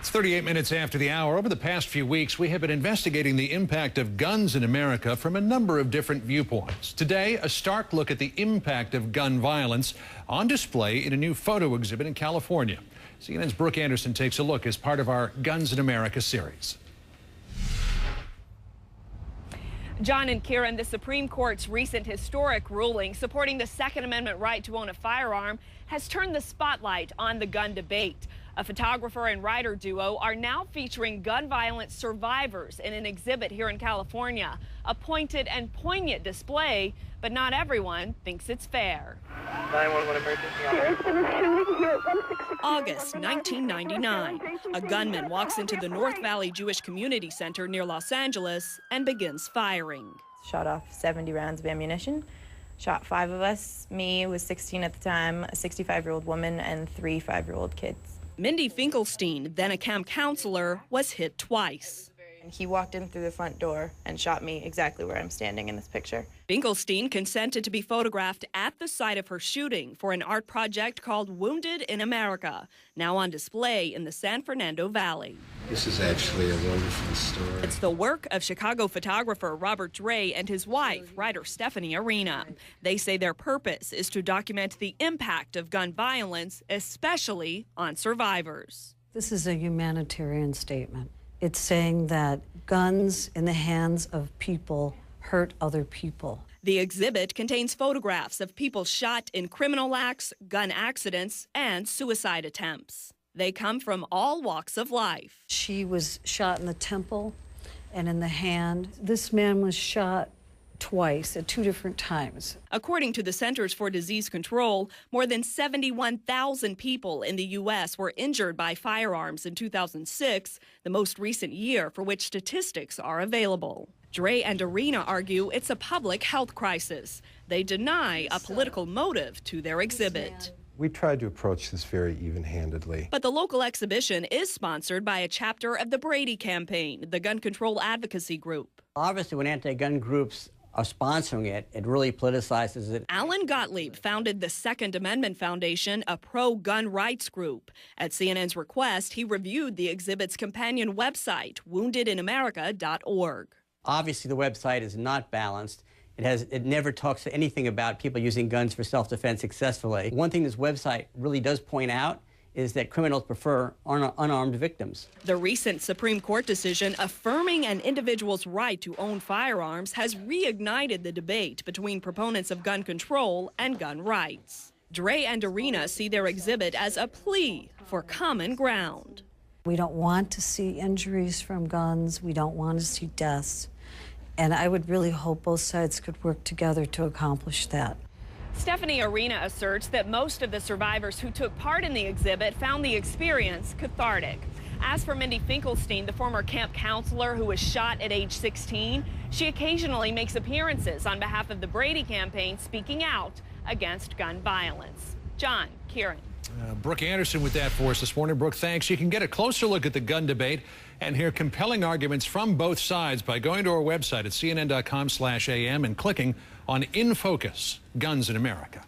It's 38 minutes after the hour. Over the past few weeks, we have been investigating the impact of guns in America from a number of different viewpoints. Today, a stark look at the impact of gun violence on display in a new photo exhibit in California. CNN's Brooke Anderson takes a look as part of our Guns in America series. John and Kieran, the Supreme Court's recent historic ruling supporting the Second Amendment right to own a firearm has turned the spotlight on the gun debate. A photographer and writer duo are now featuring gun violence survivors in an exhibit here in California. A pointed and poignant display, but not everyone thinks it's fair. 911 emergency. August 1999. A gunman walks into the North Valley Jewish Community Center near Los Angeles and begins firing. Shot off 70 rounds of ammunition. Shot 5 of us. Me was 16 at the time, a 65-year-old woman, and 3 5-year-old kids. Mindy Finkelstein, then a camp counselor, was hit twice. He walked in through the front door and shot me exactly where I'm standing in this picture. Finkelstein consented to be photographed at the site of her shooting for an art project called Wounded in America, now on display in the San Fernando Valley. This is actually a wonderful story. It's the work of Chicago photographer Robert Dre and his wife, writer Stephanie Arena. They say their purpose is to document the impact of gun violence, especially on survivors. This is a humanitarian statement. It's saying that guns in the hands of people hurt other people. The exhibit contains photographs of people shot in criminal acts, gun accidents, and suicide attempts. They come from all walks of life. She was shot in the temple and in the hand. This man was shot twice at 2 different times. According to the Centers for Disease Control, more than 71,000 people in the U.S. were injured by firearms in 2006, the most recent year for which statistics are available. Dre and Arena argue it's a public health crisis. They deny a political motive to their exhibit. We tried to approach this very even-handedly. But the local exhibition is sponsored by a chapter of the Brady Campaign, the gun control advocacy group. Obviously, when anti-gun groups are sponsoring it, it really politicizes it. Alan Gottlieb founded the Second Amendment Foundation, a pro-gun rights group. At CNN's request, he reviewed the exhibit's companion website, woundedinamerica.org. Obviously, the website is not balanced. It never talks anything about people using guns for self-defense successfully. One thing this website really does point out is that criminals prefer unarmed victims. The recent Supreme Court decision affirming an individual's right to own firearms has reignited the debate between proponents of gun control and gun rights. Dre and Arena see their exhibit as a plea for common ground. We don't want to see injuries from guns. We don't want to see deaths. And I would really hope both sides could work together to accomplish that. Stephanie Arena asserts that most of the survivors who took part in the exhibit found the experience cathartic. As for Mindy Finkelstein, the former camp counselor who was shot at age 16, she occasionally makes appearances on behalf of the Brady Campaign, speaking out against gun violence. John, Kieran. Brooke Anderson with that for us this morning. Brooke, thanks. You can get a closer look at the gun debate and hear compelling arguments from both sides by going to our website at cnn.com/am and clicking on In Focus, Guns in America.